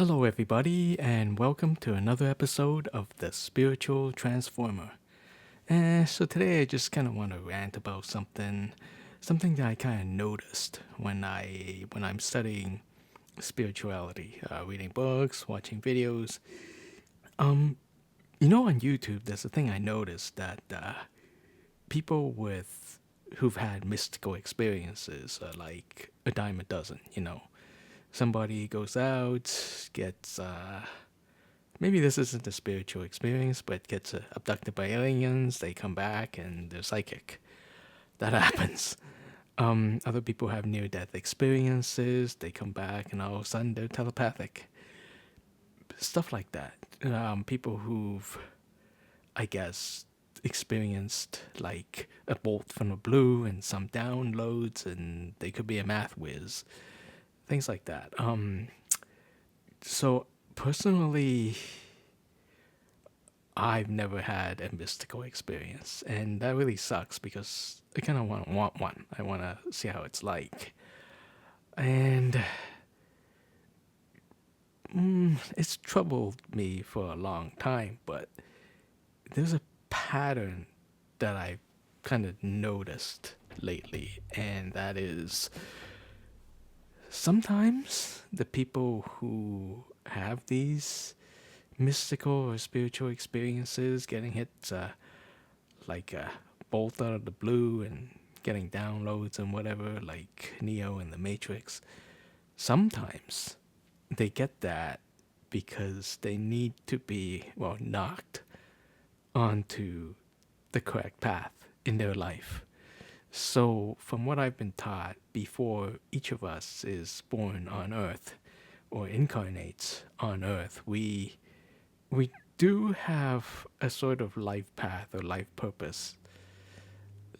Hello, everybody, and welcome to another episode of The Spiritual Transformer. So today I just kind of want to rant about something that I kind of noticed when I'm studying spirituality, reading books, watching videos. On YouTube, there's a thing I noticed that people who've had mystical experiences are like a dime a dozen. Somebody goes out, gets maybe this isn't a spiritual experience, but gets abducted by aliens. They come back and they're psychic. That happens. Other people have near-death experiences. They come back and all of a sudden they're telepathic. Stuff like that. People who've, I guess, experienced like a bolt from the blue and some downloads, and they could be a math whiz. Things like that. So personally, I've never had a mystical experience, and that really sucks because I kind of want one. I want to see how it's like, and it's troubled me for a long time. But there's a pattern that I've kind of noticed lately, and that is sometimes the people who have these mystical or spiritual experiences, getting hit like a bolt out of the blue and getting downloads and whatever, like Neo in the Matrix. Sometimes they get that because they need to be, well, knocked onto the correct path in their life. So, from what I've been taught, before each of us is born on Earth or incarnates on Earth, we do have a sort of life path or life purpose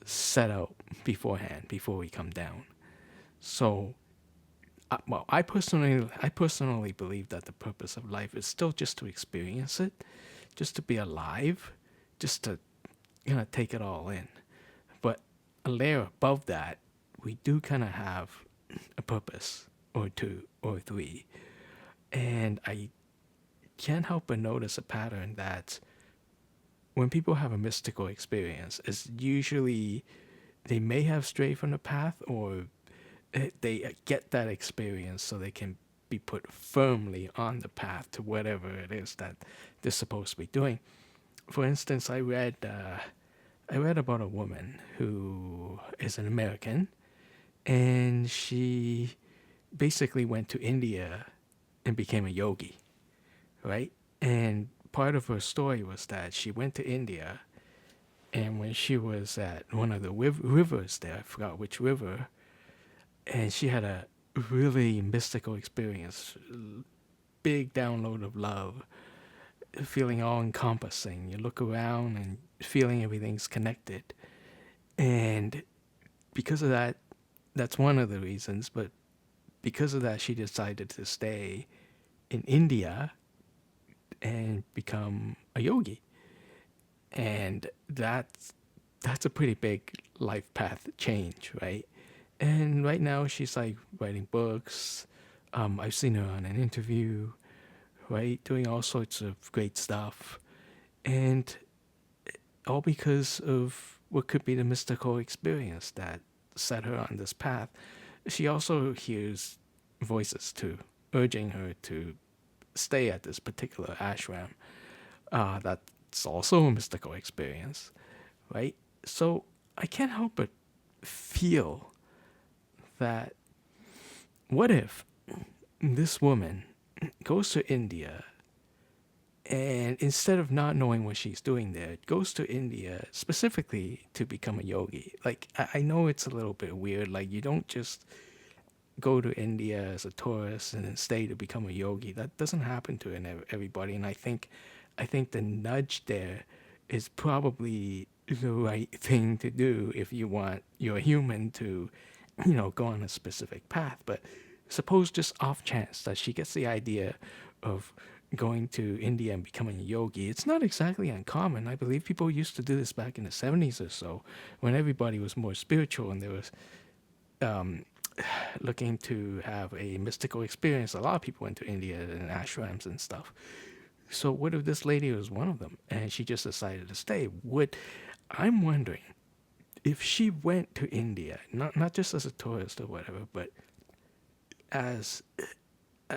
set out beforehand before we come down. So, well, I personally believe that the purpose of life is still just to experience it, just to be alive, just to take it all in. But a layer above that, we do kind of have a purpose or two or three, and I can't help but notice a pattern that when people have a mystical experience, it's usually they may have strayed from the path, or they get that experience so they can be put firmly on the path to whatever it is that they're supposed to be doing. For instance, I read about a woman who is an American, and she basically went to India and became a yogi, right? And part of her story was that she went to India, and when she was at one of the rivers there, I forgot which river, and she had a really mystical experience, big download of love, feeling all encompassing. You look around and feeling everything's connected. And because of that, that's one of the reasons, but because of that, she decided to stay in India and become a yogi. And that's a pretty big life path change, right? And right now she's like writing books. I've seen her on an interview, right, doing all sorts of great stuff, and all because of what could be the mystical experience that set her on this path. She also hears voices too, urging her to stay at this particular ashram. That's also a mystical experience, right? So I can't help but feel that what if this woman goes to India and instead of not knowing what she's doing there, goes to India specifically to become a yogi? Like, I know it's a little bit weird. Like, you don't just go to India as a tourist and then stay to become a yogi. That doesn't happen to everybody. And I think the nudge there is probably the right thing to do if you want your human to, go on a specific path. But suppose just off chance that she gets the idea of going to India and becoming a yogi. It's not exactly uncommon. I believe people used to do this back in the 70s or so when everybody was more spiritual and there was looking to have a mystical experience. A lot of people went to India and ashrams and stuff. So what if this lady was one of them and she just decided to stay? Would I'm wondering if she went to India, not just as a tourist or whatever, but as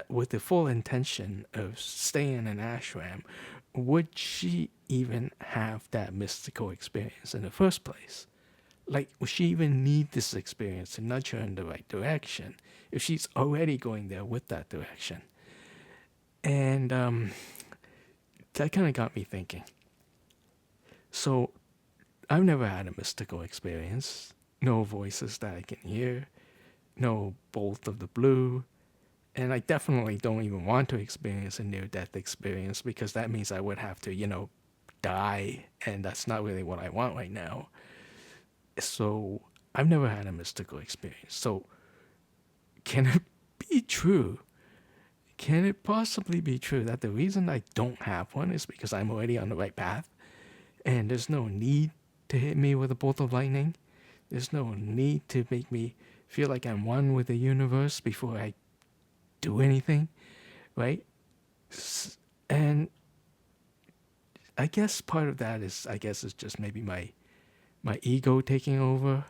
with the full intention of staying in an ashram, would she even have that mystical experience in the first place? Like, would she even need this experience to nudge her in the right direction if she's already going there with that direction? And that kind of got me thinking. So, I've never had a mystical experience. No voices that I can hear, no bolt of the blue, and I definitely don't even want to experience a near-death experience because that means I would have to, die, and that's not really what I want right now. So I've never had a mystical experience. So can it be true? Can it possibly be true that the reason I don't have one is because I'm already on the right path and there's no need to hit me with a bolt of lightning? There's no need to make me feel like I'm one with the universe before I do anything, right? And I guess part of that is just maybe my ego taking over.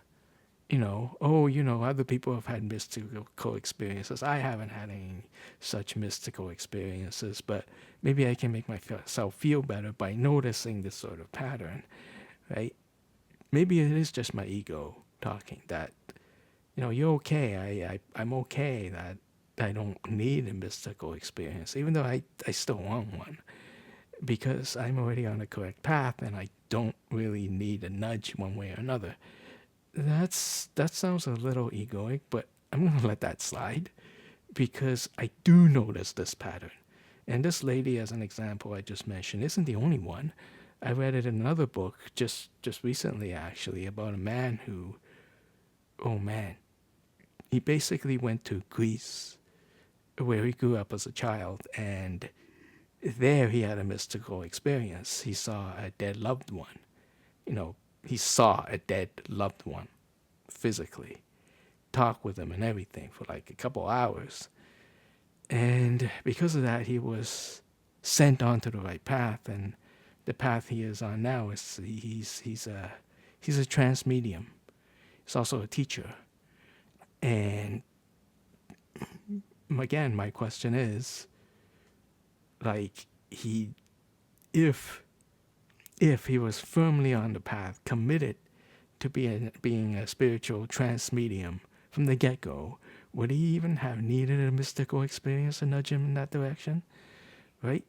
Other people have had mystical experiences. I haven't had any such mystical experiences, but maybe I can make myself feel better by noticing this sort of pattern, right? Maybe it is just my ego talking that, you're okay. I'm okay that I don't need a mystical experience, even though I still want one because I'm already on the correct path and I don't really need a nudge one way or another. That sounds a little egoic, but I'm gonna let that slide because I do notice this pattern. And this lady, as an example I just mentioned, isn't the only one. I read it in another book just recently, actually, about a man who, oh man, he basically went to Greece, where he grew up as a child, and there he had a mystical experience. He saw a dead loved one. He saw a dead loved one physically, talk with him and everything for like a couple hours. And because of that, he was sent onto the right path. And the path he is on now is he's a trance medium. He's also a teacher. And again, my question is, like, if he was firmly on the path, committed to being a spiritual trance medium from the get-go, would he even have needed a mystical experience to nudge him in that direction? Right?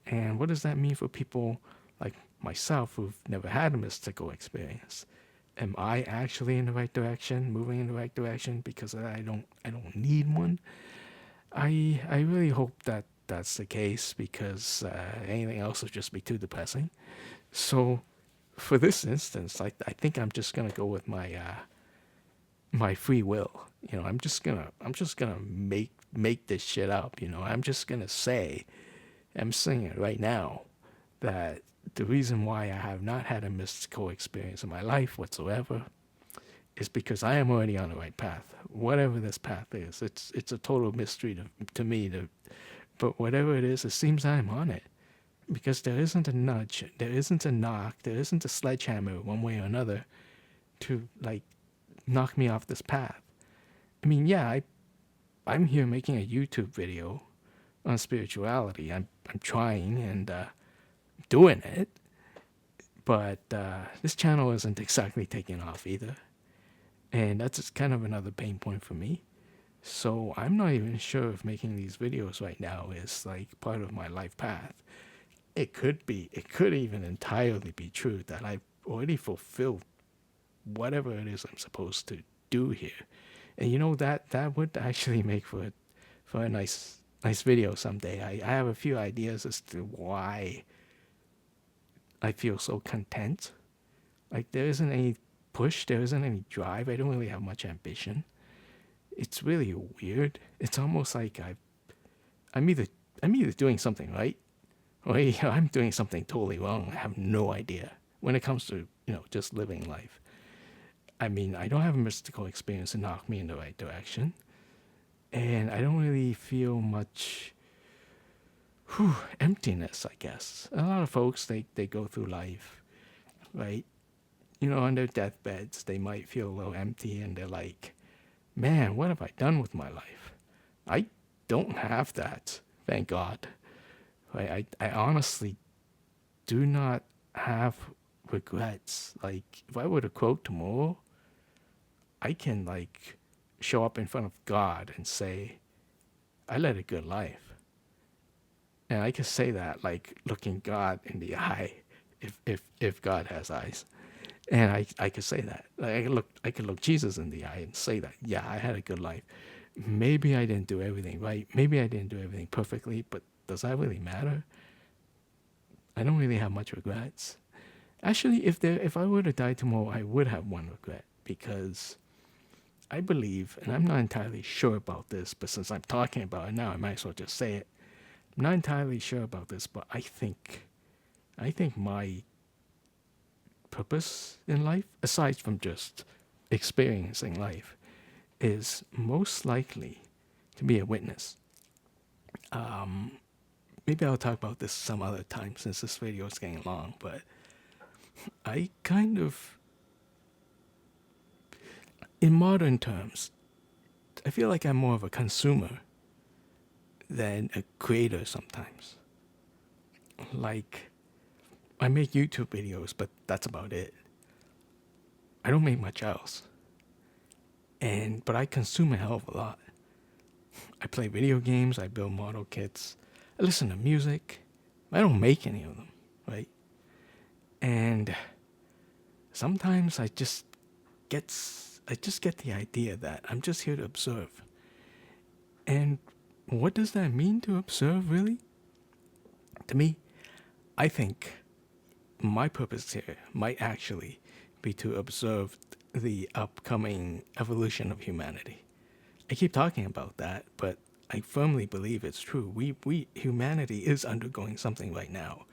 And what does that mean for people like myself who've never had a mystical experience? Am I actually in the right direction, moving in the right direction because I don't need one? I really hope that that's the case because anything else would just be too depressing. So for this instance, I think I'm just gonna go with my free will. I'm just gonna make this shit up. I'm just gonna say, I'm saying it right now, that the reason why I have not had a mystical experience in my life whatsoever is because I am already on the right path. Whatever this path is, it's a total mystery to me. But whatever it is, it seems I'm on it. Because there isn't a nudge, there isn't a knock, there isn't a sledgehammer one way or another to like knock me off this path. I mean, yeah, I'm here making a YouTube video on spirituality. I'm trying and doing it, but this channel isn't exactly taking off either, and that's just kind of another pain point for me. So I'm not even sure if making these videos right now is like part of my life path. It could be. It could even entirely be true that I've already fulfilled whatever it is I'm supposed to do here. And that would actually make for a nice video someday. I have a few ideas as to why I feel so content. Like there isn't any push, there isn't any drive. I don't really have much ambition. It's really weird. It's almost like I'm either doing something right or I'm doing something totally wrong. I have no idea when it comes to just living life. I mean, I don't have a mystical experience to knock me in the right direction. And I don't really feel much emptiness, I guess. A lot of folks, they go through life, right? On their deathbeds, they might feel a little empty and they're like, man, what have I done with my life? I don't have that, thank God. Right? I honestly do not have regrets. Like, if I were to quote tomorrow, I can, like, show up in front of God and say, I led a good life. And I can say that, like, looking God in the eye, if God has eyes. And I could say that. Like, I could look Jesus in the eye and say that, yeah, I had a good life. Maybe I didn't do everything right. Maybe I didn't do everything perfectly, but does that really matter? I don't really have much regrets. Actually, if I were to die tomorrow, I would have one regret, because I believe, and I'm not entirely sure about this, but since I'm talking about it now, I might as well just say it. I'm not entirely sure about this, but I think my purpose in life, aside from just experiencing life, is most likely to be a witness. Maybe I'll talk about this some other time since this video is getting long, but I kind of, in modern terms, I feel like I'm more of a consumer than a creator sometimes. Like, I make YouTube videos, but that's about it. I don't make much else. But I consume a hell of a lot. I play video games, I build model kits, I listen to music. I don't make any of them, right? And sometimes I just get the idea that I'm just here to observe. And what does that mean, to observe, really? To me, I think my purpose here might actually be to observe the upcoming evolution of humanity. I keep talking about that, but I firmly believe it's true. Humanity is undergoing something right now.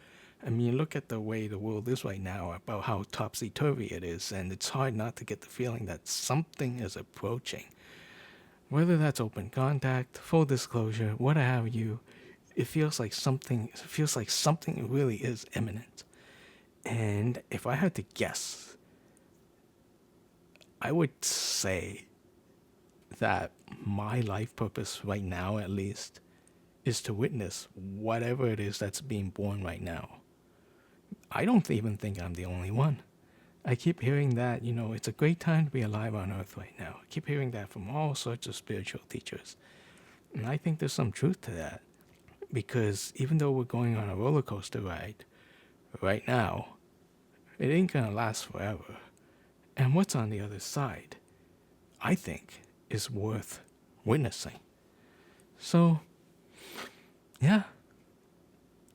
I mean, look at the way the world is right now, about how topsy-turvy it is, and it's hard not to get the feeling that something is approaching. Whether that's open contact, full disclosure, what have you, it feels like something really is imminent. And if I had to guess, I would say that my life purpose right now, at least, is to witness whatever it is that's being born right now. I don't even think I'm the only one. I keep hearing that, it's a great time to be alive on Earth right now. I keep hearing that from all sorts of spiritual teachers. And I think there's some truth to that. Because even though we're going on a roller coaster ride right now, it ain't gonna last forever. And what's on the other side, I think, is worth witnessing. So, yeah,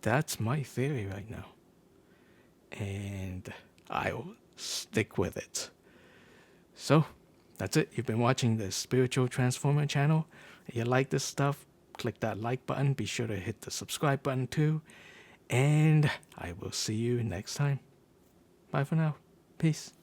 that's my theory right now. And I'll stick with it. So, that's it. You've been watching the Spiritual Transformer channel. If you like this stuff, click that like button. Be sure to hit the subscribe button too. And I will see you next time. Bye for now. Peace.